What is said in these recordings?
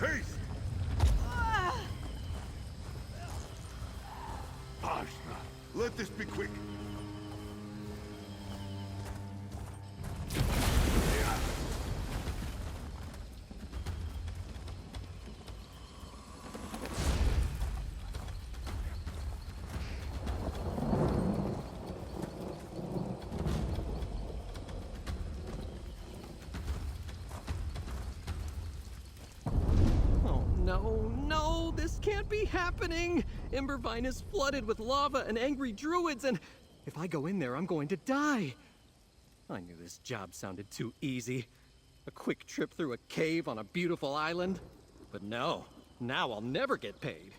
Haste! Ashna, let this be quick. No, this can't be happening! Embervine is flooded with lava and angry druids, and if I go in there, I'm going to die. I knew this job sounded too easy. A quick trip through a cave on a beautiful island. But no, now I'll never get paid.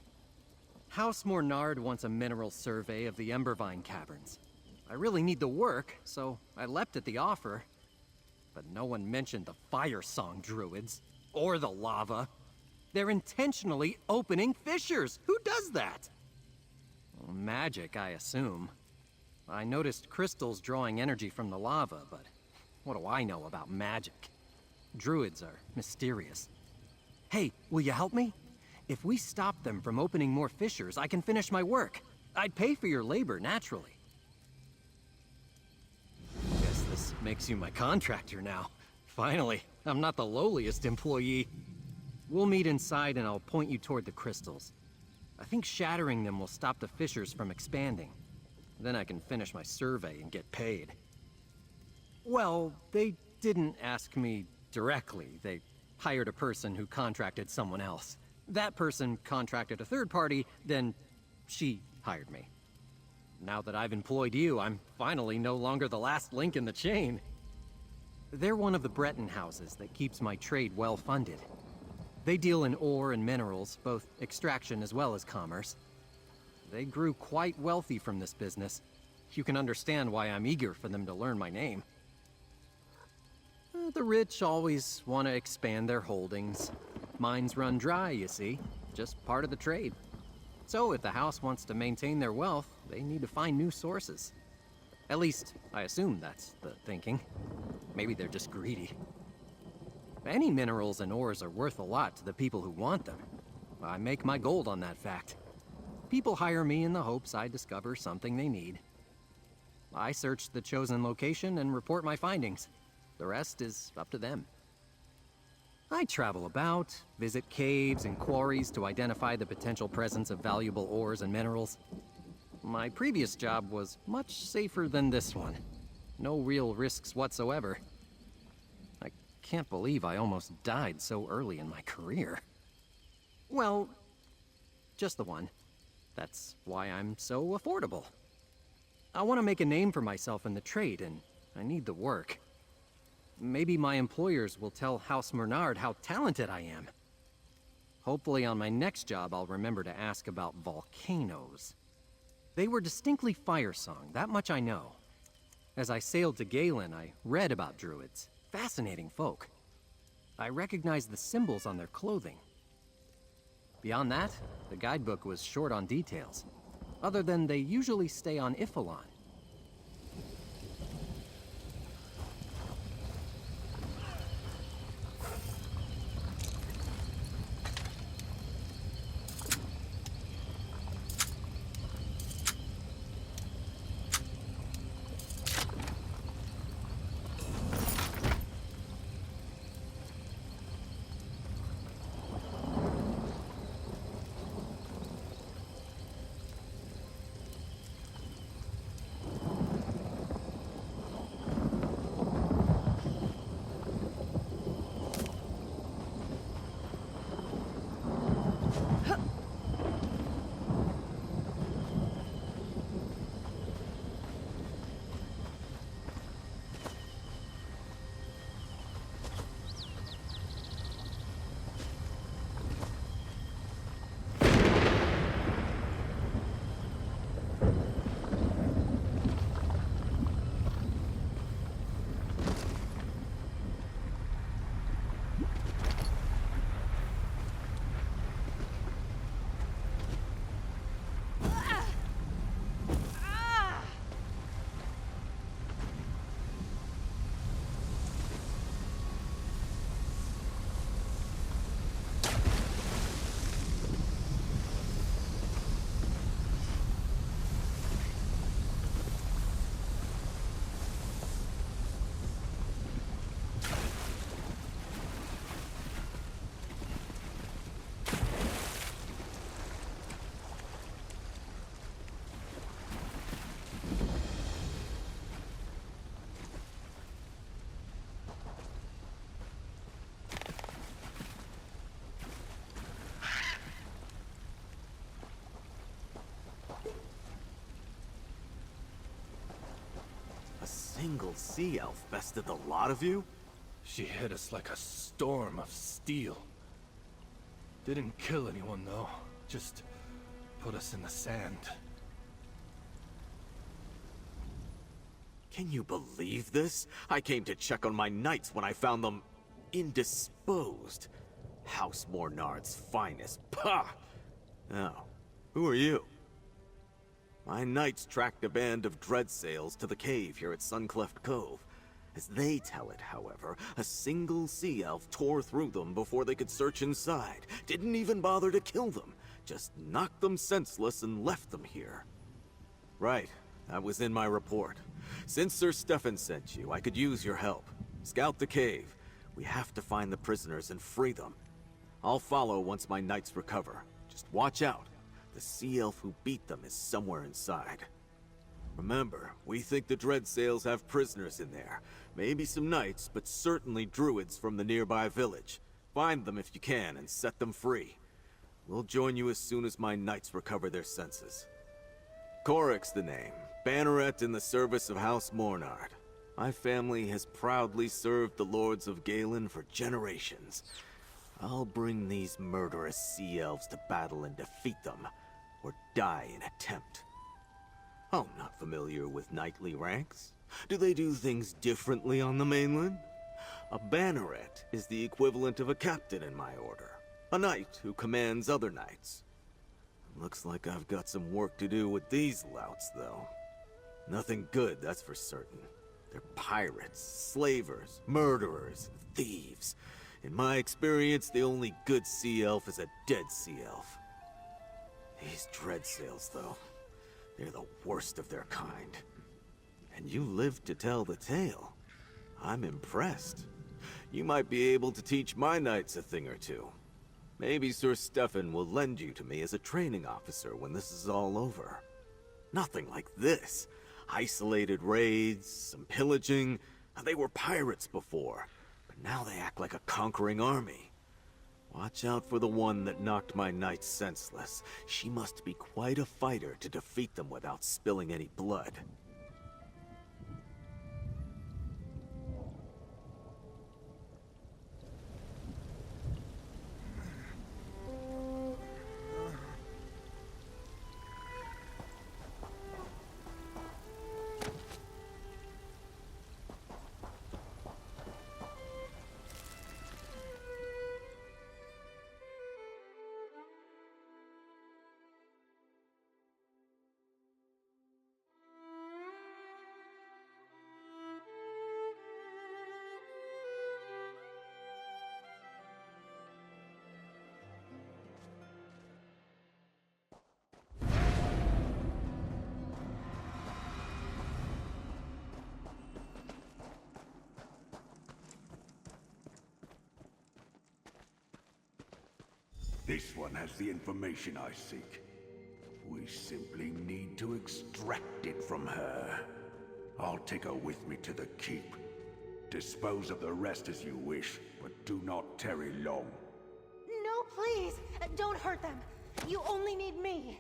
House Mornard wants a mineral survey of the Embervine caverns. I really need the work, so I leapt at the offer. But no one mentioned the fire song druids, or the lava. They're intentionally opening fissures. Who does that? Well, magic, I assume. I noticed crystals drawing energy from the lava, but what do I know about magic? Druids are mysterious. Hey, will you help me? If we stop them from opening more fissures, I can finish my work. I'd pay for your labor, naturally. Guess this makes you my contractor now. Finally, I'm not the lowliest employee. We'll meet inside and I'll point you toward the crystals. I think shattering them will stop the fissures from expanding. Then I can finish my survey and get paid. Well, they didn't ask me directly. They hired a person who contracted someone else. That person contracted a third party, then she hired me. Now that I've employed you, I'm finally no longer the last link in the chain. They're one of the Breton houses that keeps my trade well funded. They deal in ore and minerals, both extraction as well as commerce. They grew quite wealthy from this business. You can understand why I'm eager for them to learn my name. The rich always want to expand their holdings. Mines run dry, you see. Just part of the trade. So if the house wants to maintain their wealth, they need to find new sources. At least, I assume that's the thinking. Maybe they're just greedy. Any minerals and ores are worth a lot to the people who want them. I make my gold on that fact. People hire me in the hopes I discover something they need. I search the chosen location and report my findings. The rest is up to them. I travel about, visit caves and quarries to identify the potential presence of valuable ores and minerals. My previous job was much safer than this one. No real risks whatsoever. I can't believe I almost died so early in my career. Well, just the one. That's why I'm so affordable. I want to make a name for myself in the trade, and I need the work. Maybe my employers will tell House Mernard how talented I am. Hopefully on my next job I'll remember to ask about volcanoes. They were distinctly fire song, that much I know. As I sailed to Galen, I read about druids. Fascinating folk. I recognized the symbols on their clothing. Beyond that, the guidebook was short on details, other than they usually stay on Ifalon. single sea elf bested the lot of you? She hit us like a storm of steel. Didn't kill anyone, though. Just put us in the sand. Can you believe this? I came to check on my knights when I found them indisposed. House Mornard's finest. Pah! Now, who are you? My knights tracked a band of dreadsails to the cave here at Suncleft Cove. As they tell it, however, a single sea elf tore through them before they could search inside. Didn't even bother to kill them. Just knocked them senseless and left them here. Right, that was in my report. Since Sir Stefan sent you, I could use your help. Scout the cave. We have to find the prisoners and free them. I'll follow once my knights recover. Just watch out. The sea elf who beat them is somewhere inside. Remember, we think the Dreadsails have prisoners in there. Maybe some knights, but certainly druids from the nearby village. Find them if you can and set them free. We'll join you as soon as my knights recover their senses. Korik's the name. Banneret in the service of House Mornard. My family has proudly served the lords of Galen for generations. I'll bring these murderous sea elves to battle and defeat them, or die in attempt. I'm not familiar with knightly ranks. Do they do things differently on the mainland? A banneret is the equivalent of a captain in my order. A knight who commands other knights. Looks like I've got some work to do with these louts, though. Nothing good, that's for certain. They're pirates, slavers, murderers, thieves. In my experience, the only good sea elf is a dead sea elf. These dreadsails, though, they're the worst of their kind. And you lived to tell the tale. I'm impressed. You might be able to teach my knights a thing or two. Maybe Sir Stefan will lend you to me as a training officer when this is all over. Nothing like this. Isolated raids, some pillaging. They were pirates before, but now they act like a conquering army. Watch out for the one that knocked my knights senseless. She must be quite a fighter to defeat them without spilling any blood. This one has the information I seek. We simply need to extract it from her. I'll take her with me to the keep. Dispose of the rest as you wish, but do not tarry long. No, please! Don't hurt them! You only need me!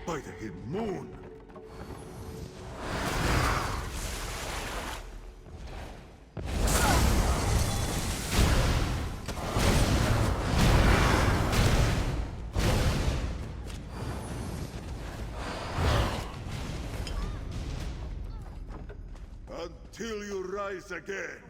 By the hidden moon! Until you rise again!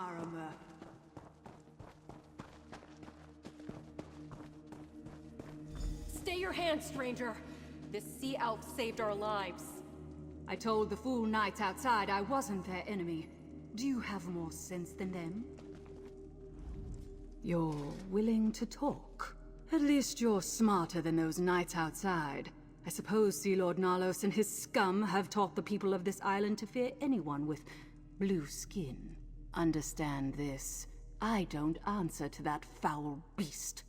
Amaramer. Stay your hand, stranger! This sea elf saved our lives. I told the fool knights outside I wasn't their enemy. Do you have more sense than them? You're willing to talk? At least you're smarter than those knights outside. I suppose Sea Lord Nalos and his scum have taught the people of this island to fear anyone with blue skin. Understand this. I don't answer to that foul beast.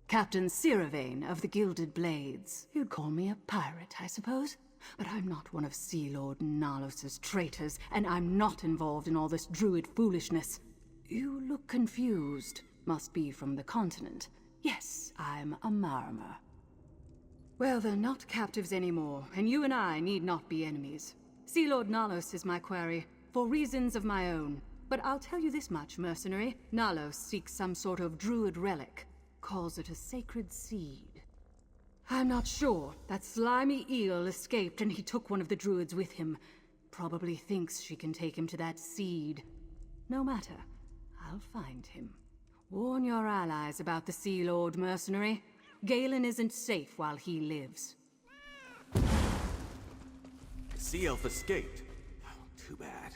Captain Siravane of the Gilded Blades. You'd call me a pirate, I suppose? But I'm not one of Sea Lord Nalos' traitors, and I'm not involved in all this druid foolishness. You look confused. Must be from the continent. Yes, I'm a Marmer. Well, they're not captives anymore, and you and I need not be enemies. Sea Lord Nalos is my quarry, for reasons of my own. But I'll tell you this much, mercenary. Nalos seeks some sort of druid relic. Calls it a sacred seed. I'm not sure. That slimy eel escaped and he took one of the druids with him. Probably thinks she can take him to that seed. No matter. I'll find him. Warn your allies about the Sea Lord, mercenary. Galen isn't safe while he lives. The sea elf escaped. Oh, too bad.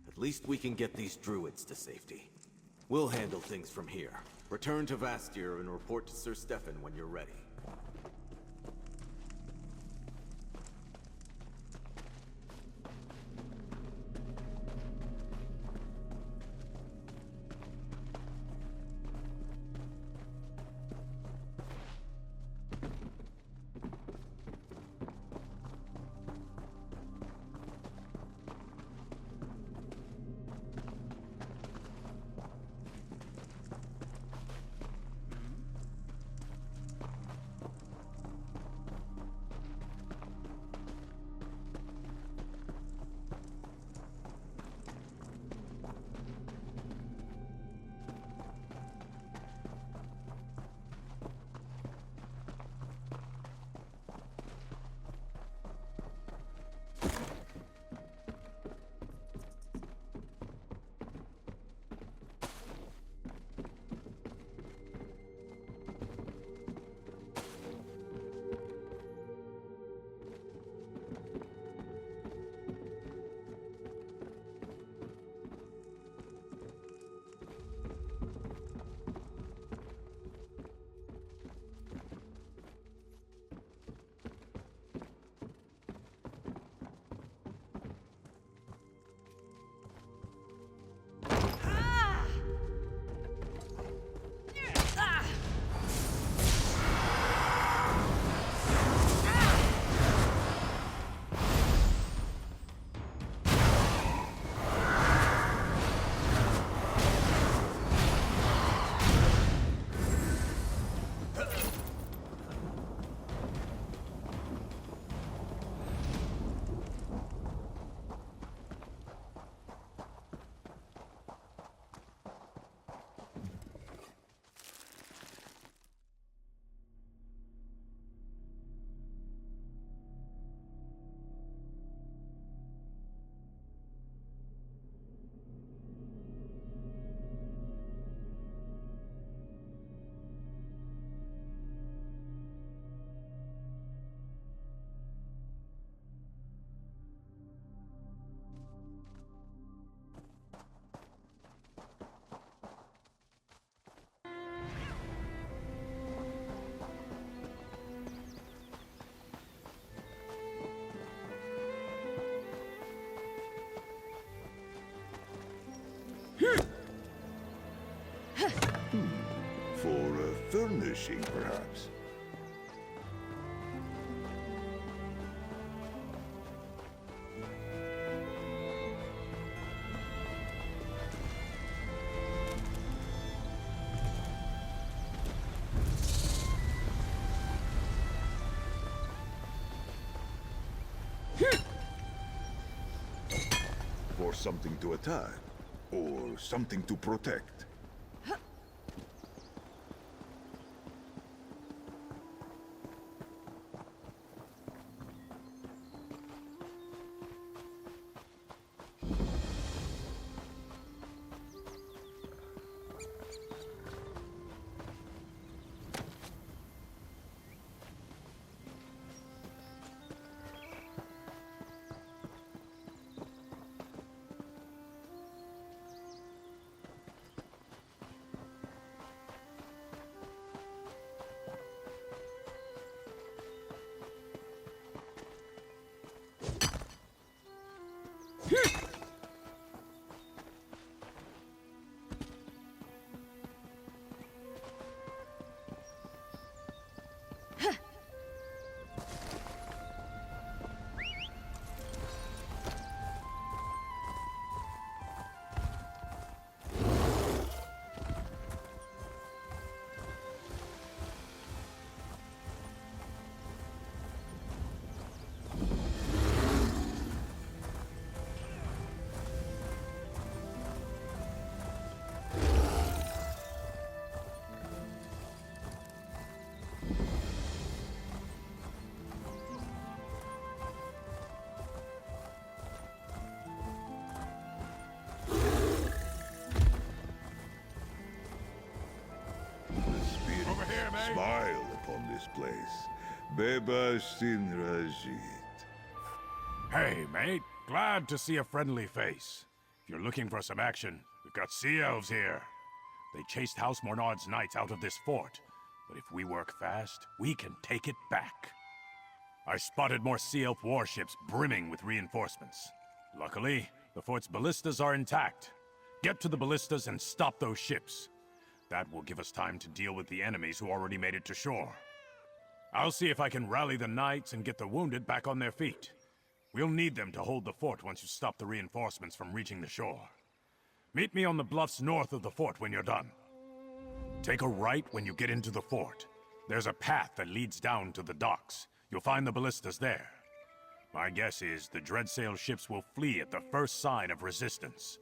At least we can get these druids to safety. We'll handle things from here. Return to Vastyr and report to Sir Stefan when you're ready. For furnishing, perhaps. For something to attack, or something to protect. Beba Sinrazit. Hey, mate. Glad to see a friendly face. If you're looking for some action, we've got sea elves here. They chased House Mornard's knights out of this fort, but if we work fast, we can take it back. I spotted more sea elf warships brimming with reinforcements. Luckily, the fort's ballistas are intact. Get to the ballistas and stop those ships. That will give us time to deal with the enemies who already made it to shore. I'll see if I can rally the knights and get the wounded back on their feet. We'll need them to hold the fort once you stop the reinforcements from reaching the shore. Meet me on the bluffs north of the fort when you're done. Take a right when you get into the fort. There's a path that leads down to the docks. You'll find the ballistas there. My guess is the Dreadsail ships will flee at the first sign of resistance.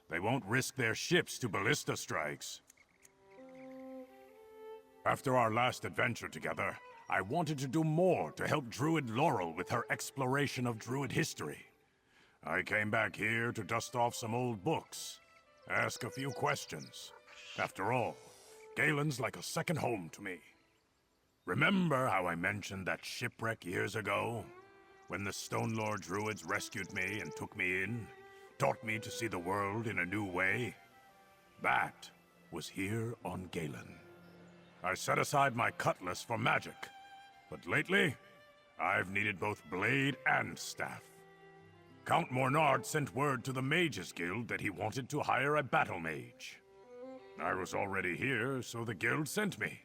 They won't risk their ships to ballista strikes. After our last adventure together, I wanted to do more to help Druid Laurel with her exploration of Druid history. I came back here to dust off some old books, ask a few questions. After all, Galen's like a second home to me. Remember how I mentioned that shipwreck years ago? When the Stone Lord Druids rescued me and took me in, taught me to see the world in a new way? That was here on Galen. I set aside my cutlass for magic, but lately, I've needed both blade and staff. Count Mornard sent word to the Mages Guild that he wanted to hire a battle mage. I was already here, so the guild sent me.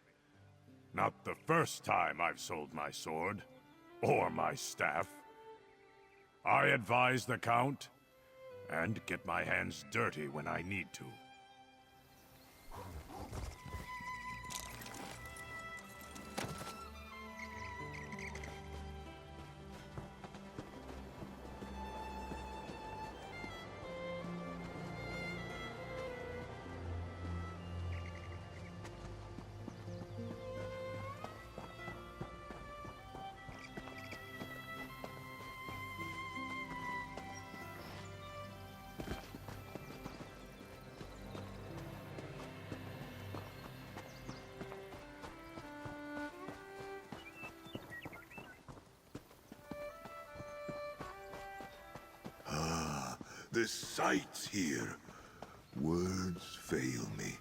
Not the first time I've sold my sword, or my staff. I advise the Count, and get my hands dirty when I need to. The sights here. Words fail me.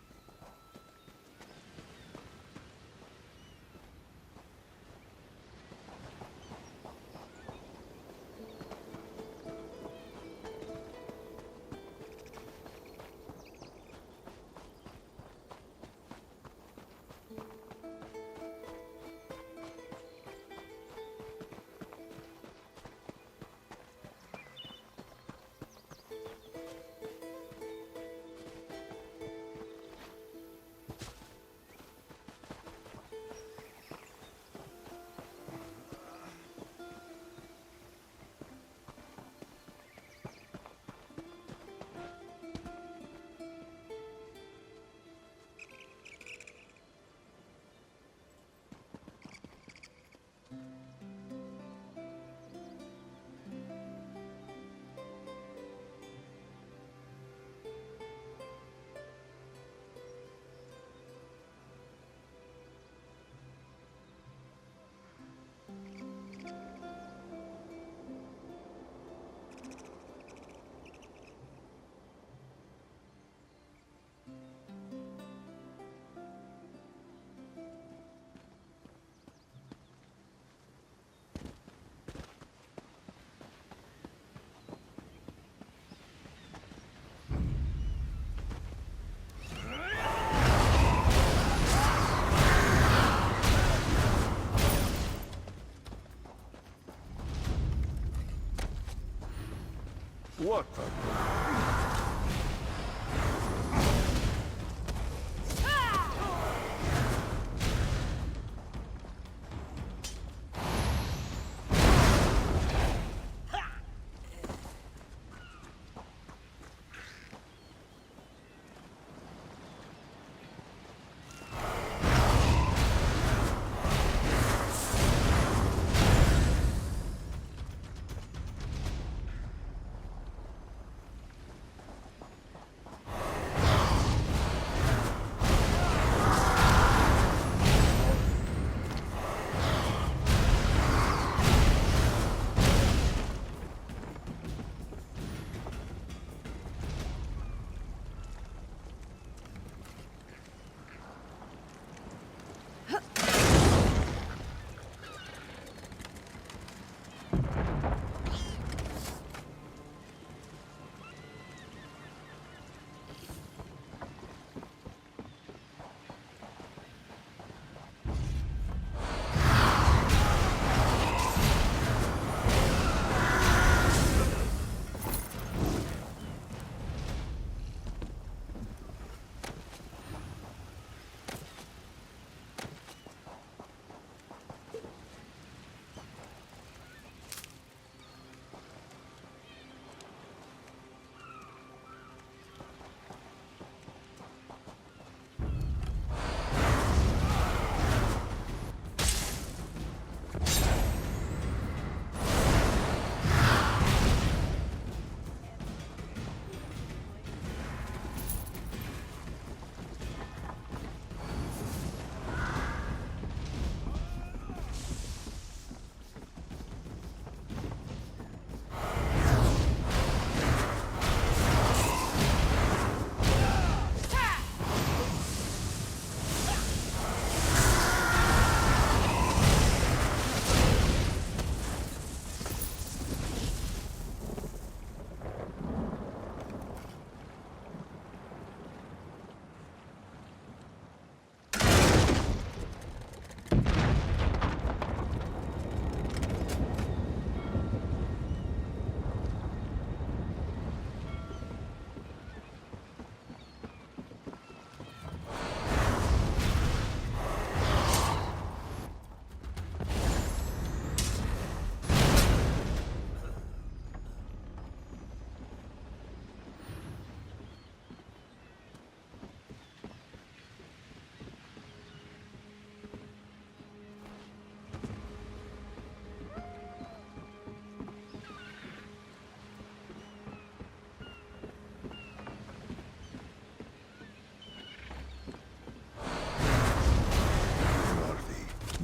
What the...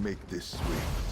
make this swift.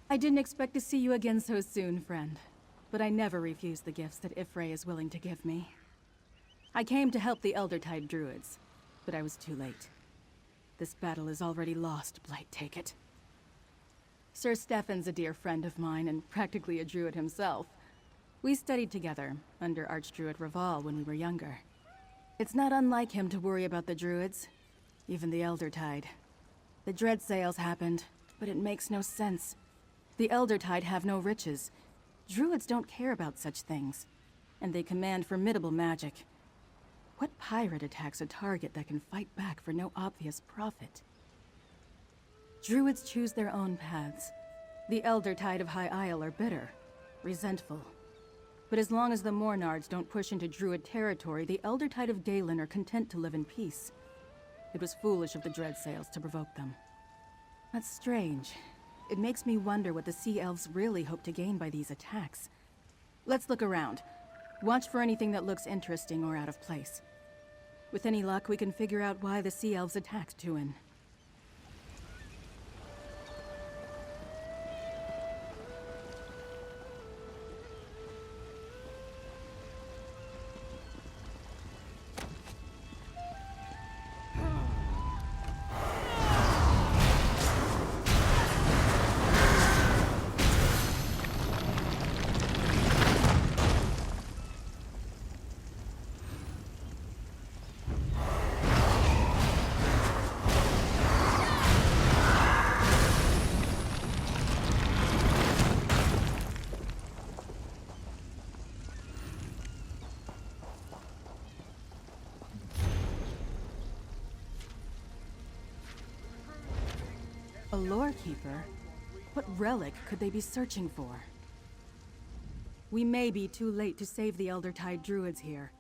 I didn't expect to see you again so soon, friend. But I never refuse the gifts that Ifray is willing to give me. I came to help the Eldertide Druids, but I was too late. This battle is already lost, Blight take it. Sir Stefan's a dear friend of mine and practically a druid himself. We studied together under Archdruid Raval when we were younger. It's not unlike him to worry about the druids, even the Eldertide. The Dread Sales happened, but it makes no sense. The Eldertide have no riches. Druids don't care about such things. And they command formidable magic. What pirate attacks a target that can fight back for no obvious profit? Druids choose their own paths. The Eldertide of High Isle are bitter, resentful. But as long as the Mornards don't push into Druid territory, the Eldertide of Galen are content to live in peace. It was foolish of the Dread Sales to provoke them. That's strange. It makes me wonder what the Sea Elves really hope to gain by these attacks. Let's look around. Watch for anything that looks interesting or out of place. With any luck, we can figure out why the Sea Elves attacked Tuin. A lore keeper? What relic could they be searching for? We may be too late to save the Eldertide Druids here,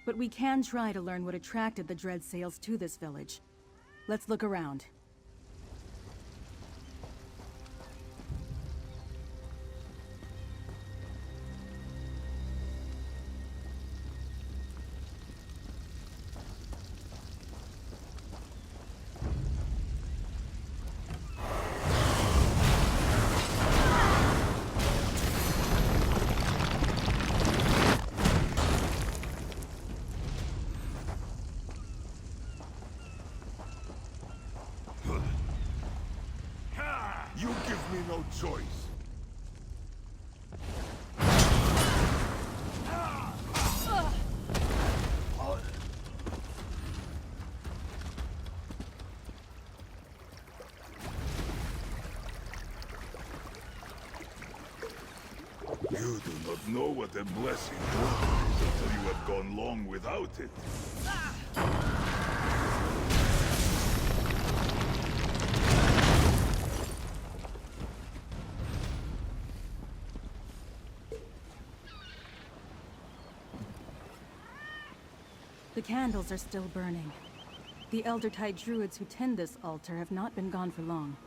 but we can try to learn what attracted the Dread Sales to this village. Let's look around. You give me no choice. You do not know what a blessing water is until you have gone long without it. The candles are still burning. The Eldertide Druids who tend this altar have not been gone for long.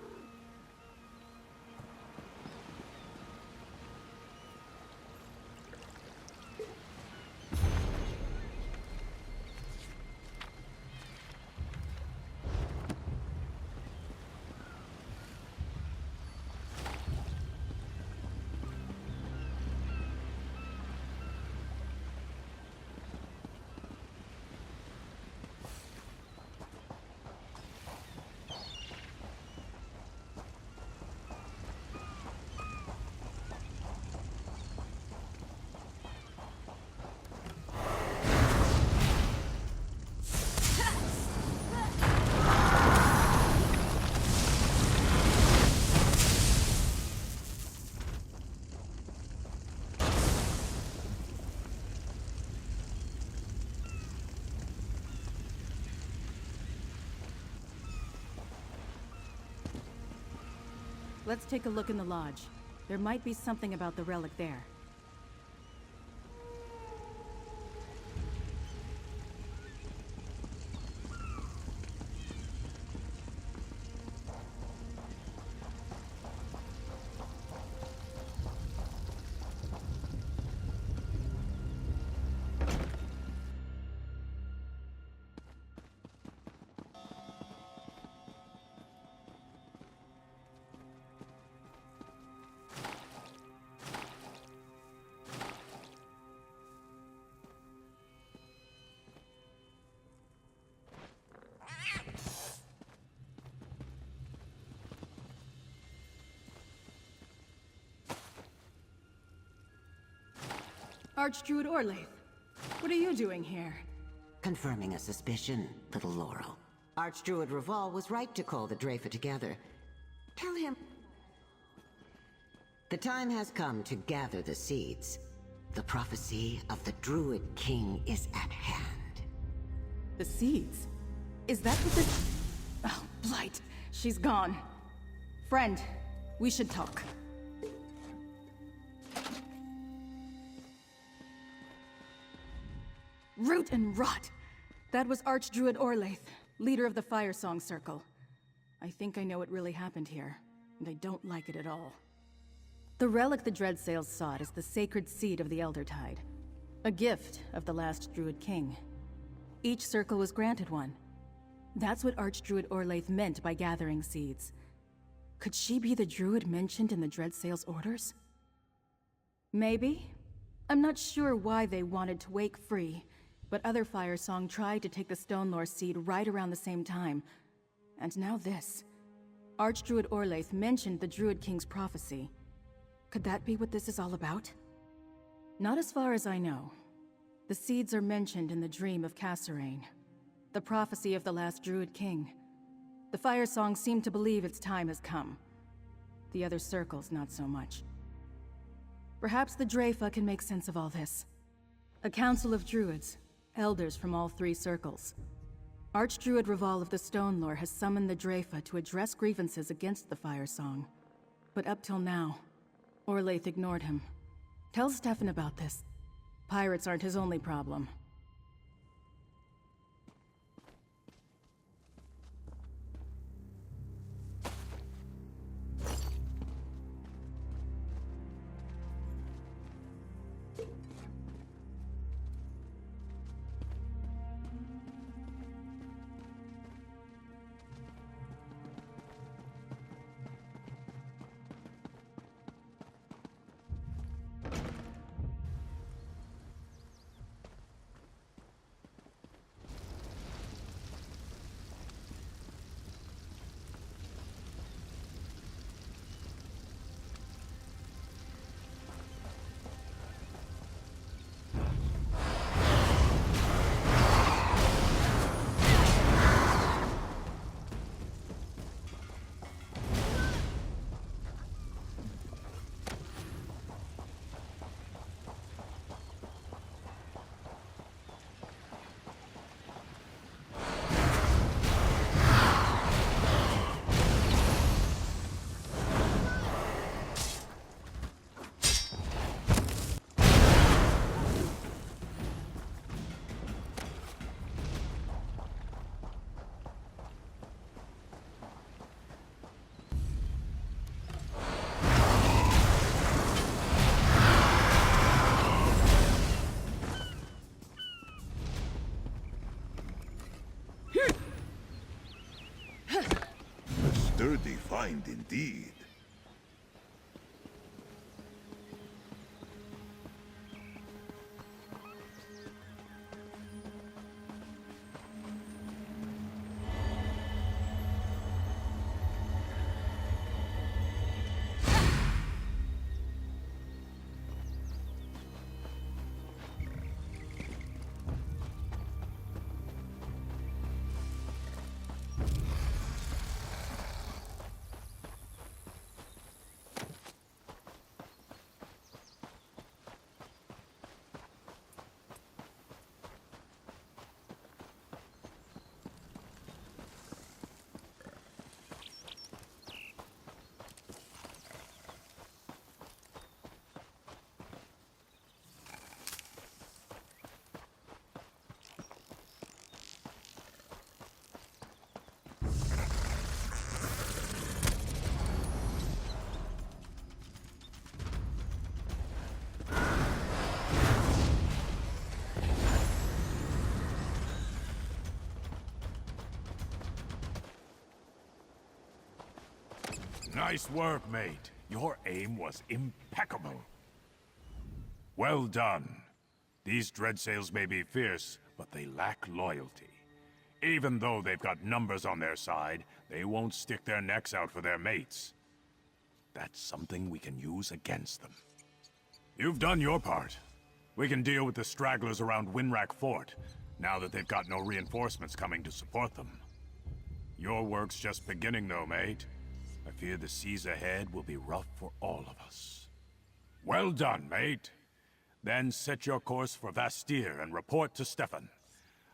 Let's take a look in the lodge. There might be something about the relic there. Archdruid Orlaith, what are you doing here? Confirming a suspicion, little Laurel. Archdruid Raval was right to call the Dreyfa together. Tell him... The time has come to gather the seeds. The prophecy of the Druid King is at hand. The seeds? Is that what this... Oh, Blight. She's gone. Friend, we should talk. Root and rot! That was Archdruid Orlaith, leader of the Fire Song Circle. I think I know what really happened here, and I don't like it at all. The relic the Dreadsails sought is the sacred seed of the Eldertide, a gift of the last Druid King. Each circle was granted one. That's what Archdruid Orlaith meant by gathering seeds. Could she be the druid mentioned in the Dreadsails' orders? Maybe. I'm not sure why they wanted to wake free, but other Fire Song tried to take the Stonelore seed right around the same time. And now this. Archdruid Orlaith mentioned the Druid King's prophecy. Could that be what this is all about? Not as far as I know. The seeds are mentioned in the dream of Cassarain, the prophecy of the last Druid King. The Fire Song seem to believe its time has come. The other circles, not so much. Perhaps the Dreyfa can make sense of all this. A council of druids, elders from all three circles. Archdruid Raval of the Stonelore has summoned the Dreyfa to address grievances against the Fire Song. But up till now, Orlaith ignored him. Tell Stefan about this. Pirates aren't his only problem. Sturdy find indeed. Nice work, mate. Your aim was impeccable. Well done. These Dreadsails may be fierce, but they lack loyalty. Even though they've got numbers on their side, they won't stick their necks out for their mates. That's something we can use against them. You've done your part. We can deal with the stragglers around Winrack Fort, now that they've got no reinforcements coming to support them. Your work's just beginning though, mate. I fear the seas ahead will be rough for all of us. Well done, mate. Then set your course for Vastyr and report to Stefan.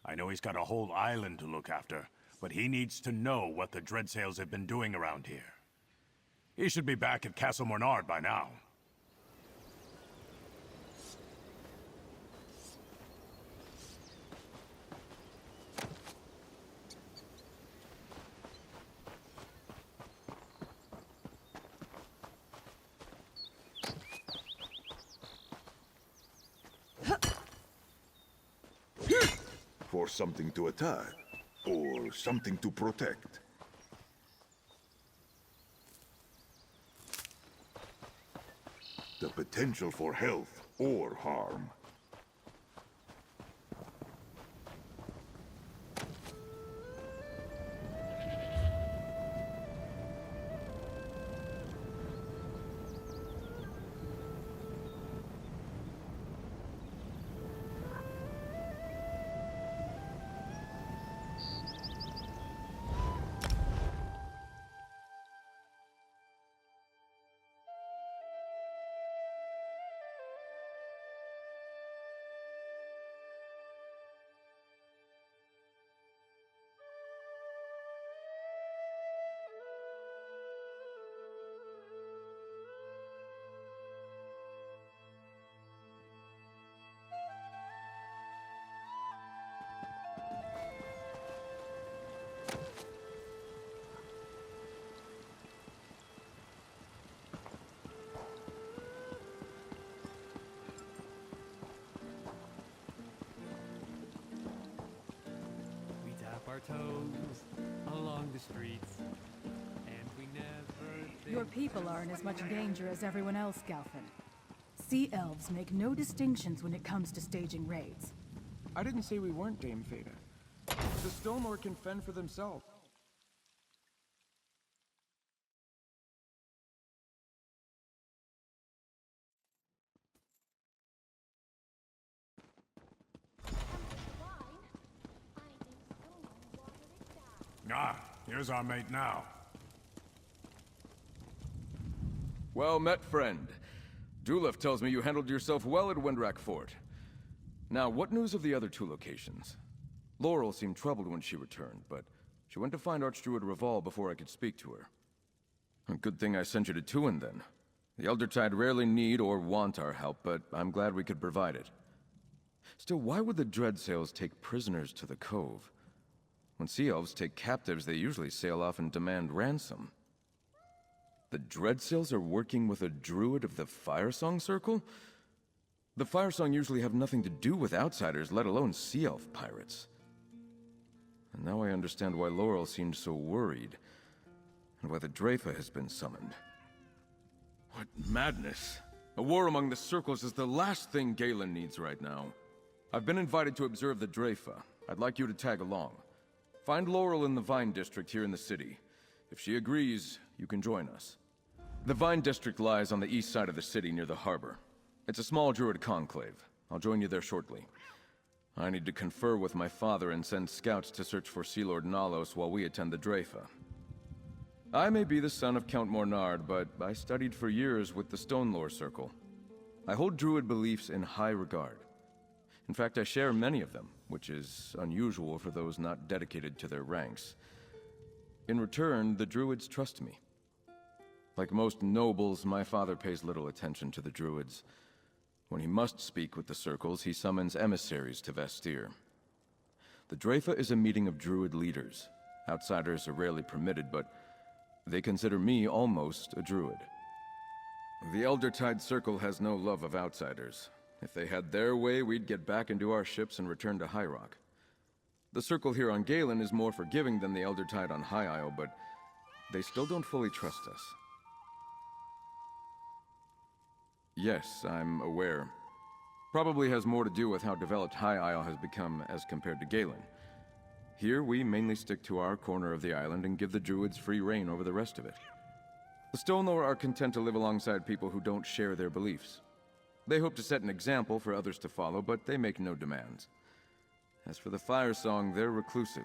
I know he's got a whole island to look after, but he needs to know what the Dreadsails have been doing around here. He should be back at Castle Mornard by now. For something to attack, or something to protect. The potential for health or harm. Our toes along the streets, and we never think. Your people are in as much danger as everyone else, Galfin. Sea elves make no distinctions when it comes to staging raids. I didn't say we weren't, Dame Fada. The Stonelord can fend for themselves. Ah, here's our mate now. Well met, friend. Dulef tells me you handled yourself well at Winrack Fort. Now, what news of the other two locations? Laurel seemed troubled when she returned, but she went to find Archdruid Reval before I could speak to her. A good thing I sent you to Tuin, then. The Eldertide rarely need or want our help, but I'm glad we could provide it. Still, why would the Dreadsails take prisoners to the Cove? When sea elves take captives, they usually sail off and demand ransom. The Dreadsails are working with a druid of the Firesong Circle? The Firesong usually have nothing to do with outsiders, let alone sea elf pirates. And now I understand why Laurel seemed so worried, and why the Draifa has been summoned. What madness! A war among the circles is the last thing Galen needs right now. I've been invited to observe the Draifa. I'd like you to tag along. Find Laurel in the Vine District here in the city. If she agrees, you can join us. The Vine District lies on the east side of the city near the harbor. It's a small druid conclave. I'll join you there shortly. I need to confer with my father and send scouts to search for Sea Lord Nalos while we attend the Draifa. I may be the son of Count Mornard, but I studied for years with the Stonelore Circle. I hold druid beliefs in high regard. In fact, I share many of them, which is unusual for those not dedicated to their ranks. In return, the druids trust me. Like most nobles, my father pays little attention to the druids. When he must speak with the circles, he summons emissaries to Vastyr. The Draifa is a meeting of druid leaders. Outsiders are rarely permitted, but they consider me almost a druid. The Eldertide Circle has no love of outsiders. If they had their way, we'd get back into our ships and return to High Rock. The Circle here on Galen is more forgiving than the Eldertide on High Isle, but they still don't fully trust us. Yes, I'm aware. Probably has more to do with how developed High Isle has become as compared to Galen. Here, we mainly stick to our corner of the island and give the druids free reign over the rest of it. The Stonelore are content to live alongside people who don't share their beliefs. They hope to set an example for others to follow, but they make no demands. As for the Fire Song, they're reclusive.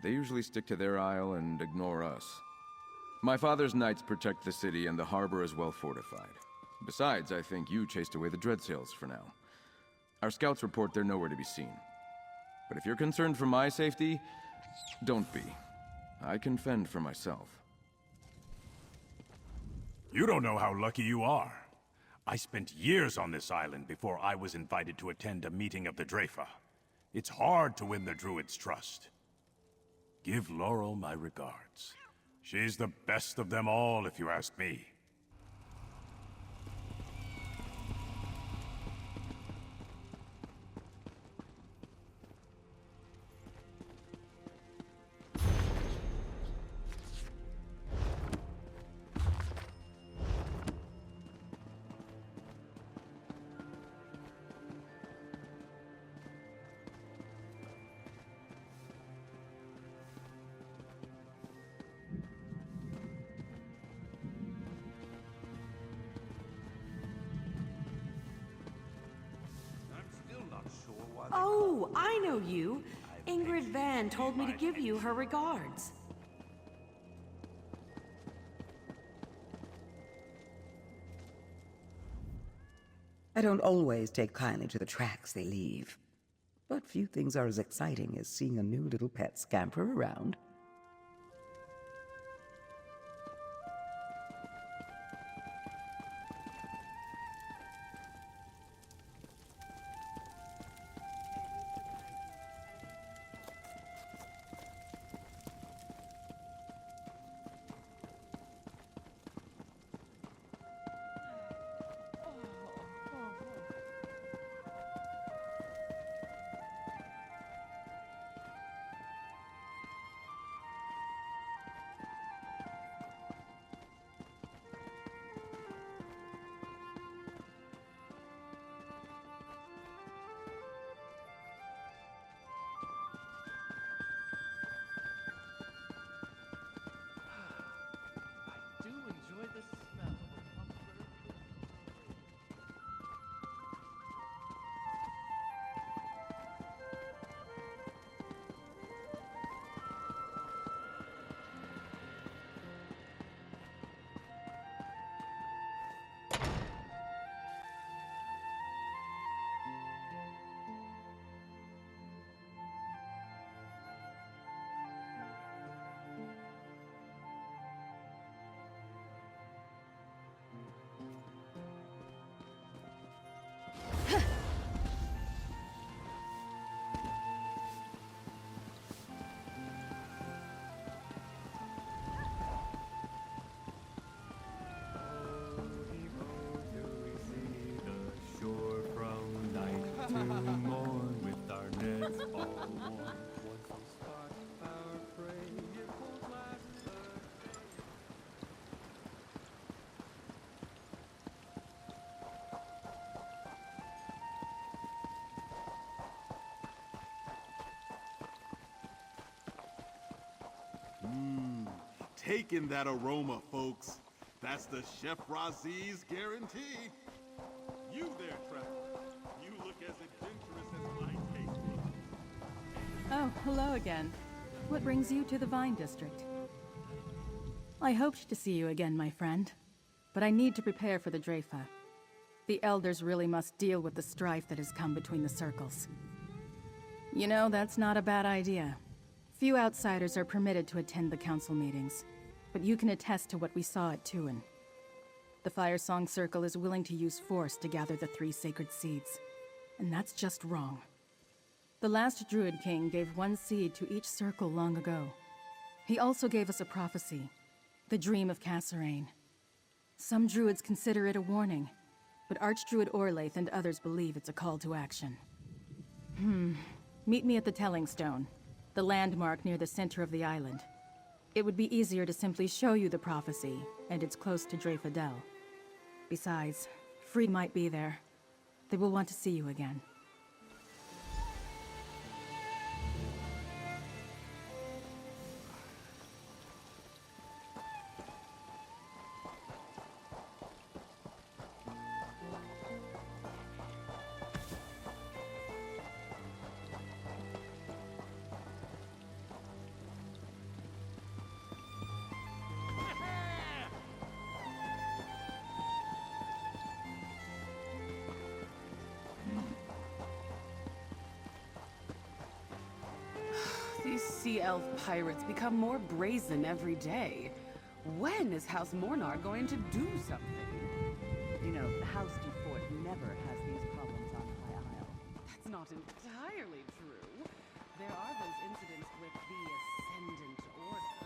They usually stick to their isle and ignore us. My father's knights protect the city, and the harbor is well fortified. Besides, I think you chased away the Dreadsails for now. Our scouts report they're nowhere to be seen. But if you're concerned for my safety, don't be. I can fend for myself. You don't know how lucky you are. I spent years on this island before I was invited to attend a meeting of the Dreyfa. It's hard to win the Druids' trust. Give Laurel my regards. She's the best of them all, if you ask me. Oh, I know you. Ingrid Van told me to give you her regards. I don't always take kindly to the tracks they leave. But few things are as exciting as seeing a new little pet scamper around. Taking that aroma, folks. That's the Chef Razi's guarantee. You there, traveler. You look as adventurous as my taste buds. Oh, hello again. What brings you to the Vine District? I hoped to see you again, my friend. But I need to prepare for the Dreyfa. The Elders really must deal with the strife that has come between the circles. You know, that's not a bad idea. Few outsiders are permitted to attend the council meetings, but you can attest to what we saw at Tuin. The Fire Song Circle is willing to use force to gather the 3 sacred seeds, and that's just wrong. The last Druid King gave 1 seed to each circle long ago. He also gave us a prophecy, the Dream of Kasserine. Some Druids consider it a warning, but Archdruid Orlaith and others believe it's a call to action. Meet me at the Telling Stone, the landmark near the center of the island. It would be easier to simply show you the prophecy, and it's close to Dreyfa Dell. Besides, Free might be there. They will want to see you again. These sea elf pirates become more brazen every day. When is House Mornar going to do something? You know, House Fort never has these problems on High Isle. That's not entirely true. There are those incidents with the Ascendant Order.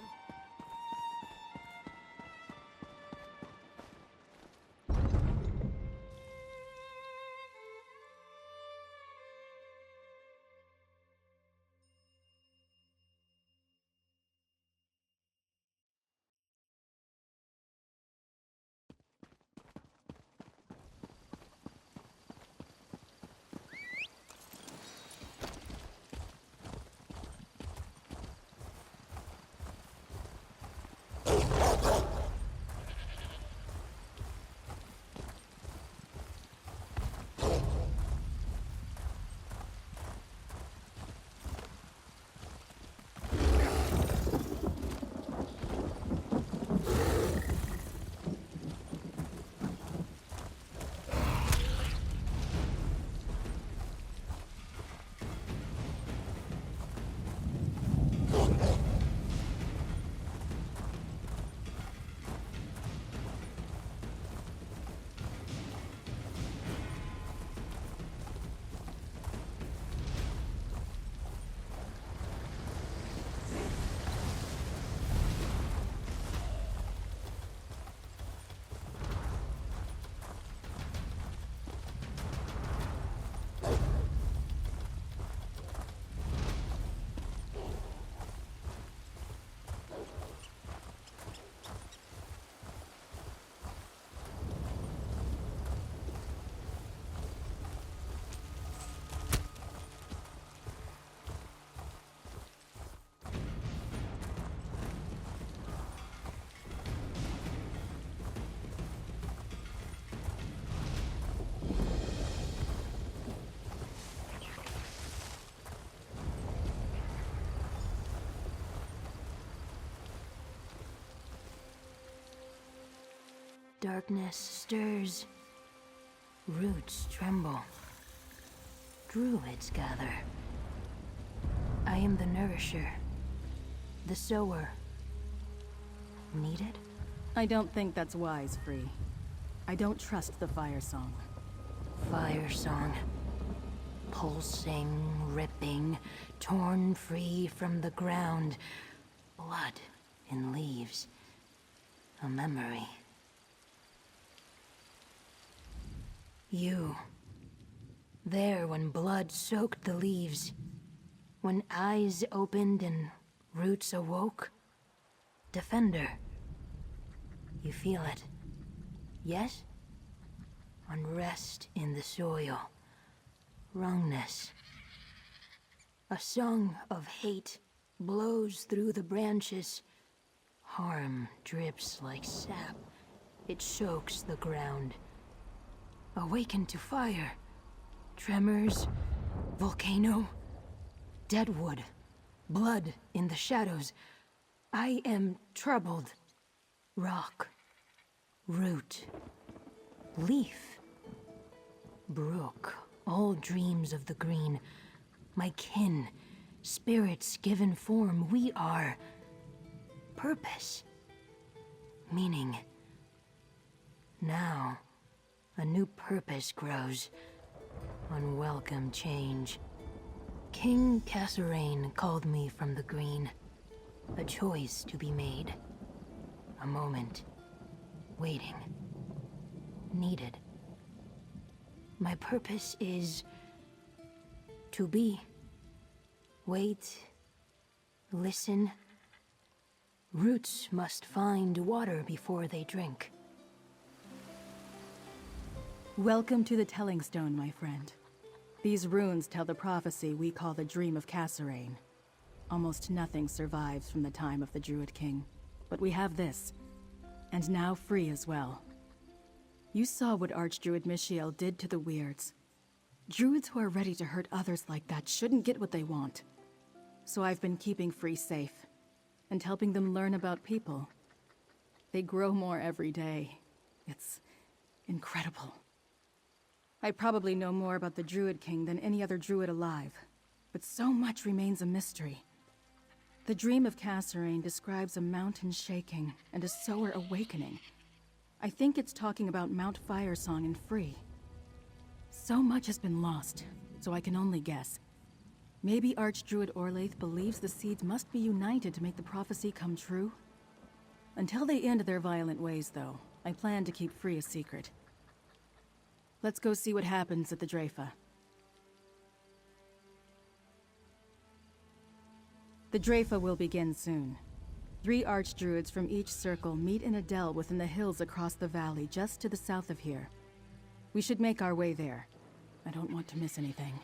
Darkness stirs. Roots tremble. Druids gather. I am the nourisher. The sower. Needed? I don't think that's wise, Free. I don't trust the fire song. Fire song. Pulsing, ripping, torn free from the ground. Blood in leaves. A memory. You. There when blood soaked the leaves. When eyes opened and roots awoke. Defender. You feel it. Yes? Unrest in the soil. Wrongness. A song of hate blows through the branches. Harm drips like sap. It soaks the ground. Awaken to fire. Tremors. Volcano. Deadwood. Blood in the shadows. I am troubled. Rock. Root. Leaf. Brook. All dreams of the green. My kin. Spirits given form. We are. Purpose. Meaning. Now, a new purpose grows. Unwelcome change. King Cassarain called me from the green. A choice to be made. A moment. Waiting. Needed. My purpose is to be. Wait. Listen. Roots must find water before they drink. Welcome to the Telling Stone, my friend. These runes tell the prophecy we call the Dream of Kasserine. Almost nothing survives from the time of the Druid King, but we have this, and now free as well. You saw what Archdruid Michiel did to the Weirds. Druids who are ready to hurt others like that shouldn't get what they want. So I've been keeping Free safe, and helping them learn about people. They grow more every day. It's incredible. I probably know more about the Druid King than any other Druid alive, but so much remains a mystery. The Dream of Kasserine describes a mountain shaking and a sower awakening. I think it's talking about Mount Firesong and Free. So much has been lost, so I can only guess. Maybe Archdruid Orlaith believes the seeds must be united to make the prophecy come true? Until they end their violent ways, though, I plan to keep Free a secret. Let's go see what happens at the Dreyfa. The Dreyfa will begin soon. 3 Archdruids from each circle meet in a dell within the hills across the valley just to the south of here. We should make our way there. I don't want to miss anything.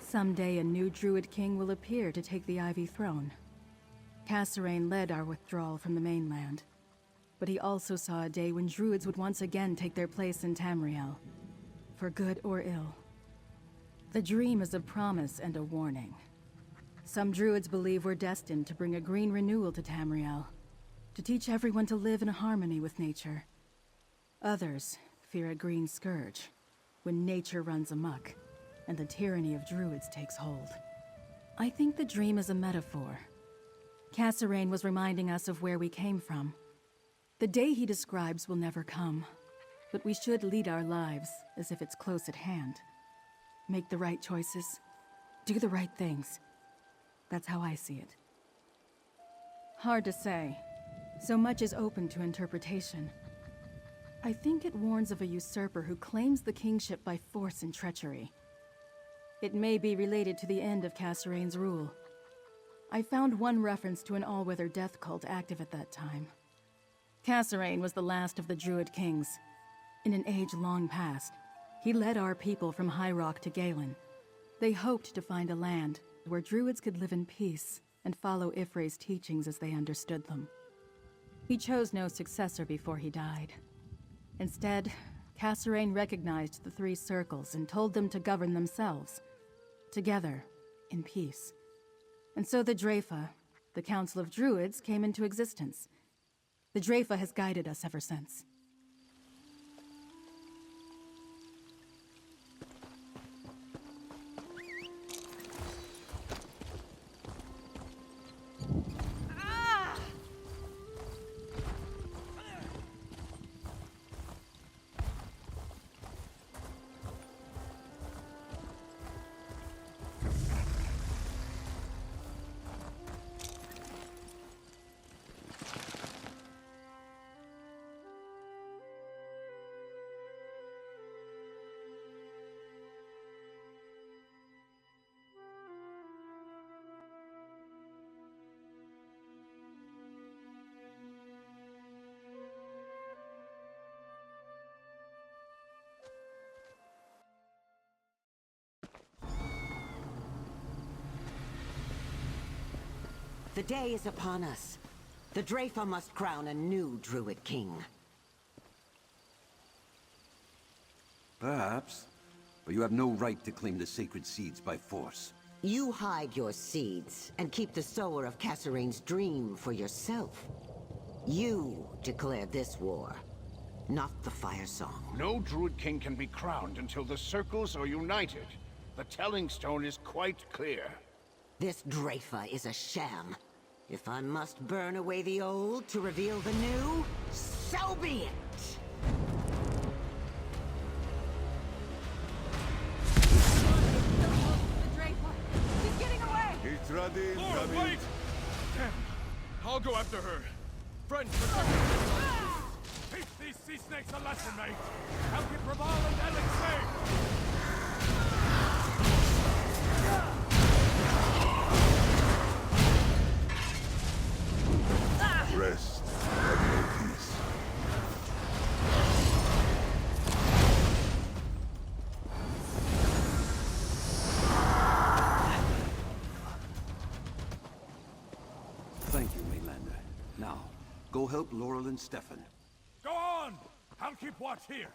Someday a new Druid King will appear to take the Ivy Throne. Kasserine led our withdrawal from the mainland, but he also saw a day when Druids would once again take their place in Tamriel, for good or ill. The dream is a promise and a warning. Some Druids believe we're destined to bring a green renewal to Tamriel, to teach everyone to live in harmony with nature. Others fear a green scourge, when nature runs amok, and the tyranny of Druids takes hold. I think the dream is a metaphor. Kasserine was reminding us of where we came from. The day he describes will never come, but we should lead our lives as if it's close at hand. Make the right choices, do the right things. That's how I see it. Hard to say. So much is open to interpretation. I think it warns of a usurper who claims the kingship by force and treachery. It may be related to the end of Kasserine's rule. I found one reference to an all-weather death cult active at that time. Kasserine was the last of the Druid Kings. In an age long past, he led our people from High Rock to Galen. They hoped to find a land where Druids could live in peace and follow Ifre's teachings as they understood them. He chose no successor before he died. Instead, Kasserine recognized the 3 circles and told them to govern themselves, together, in peace. And so the Dreyfa, the Council of Druids, came into existence. The Dreyfa has guided us ever since. The day is upon us. The Dreyfa must crown a new Druid King. Perhaps, but you have no right to claim the sacred seeds by force. You hide your seeds and keep the sower of Kasserine's dream for yourself. You declare this war, not the Firesong. No Druid King can be crowned until the circles are united. The Telling Stone is quite clear. This Dreyfa is a sham. If I must burn away the old to reveal the new, so be it! She's getting away! Lord, wait! Damn! I'll go after her. Friend, protect her. Teach these sea snakes a lesson, mate! Help you Praval and Alex safe! Rest. Have no peace. go help Laurel and Stefan. Go on! I'll keep watch here.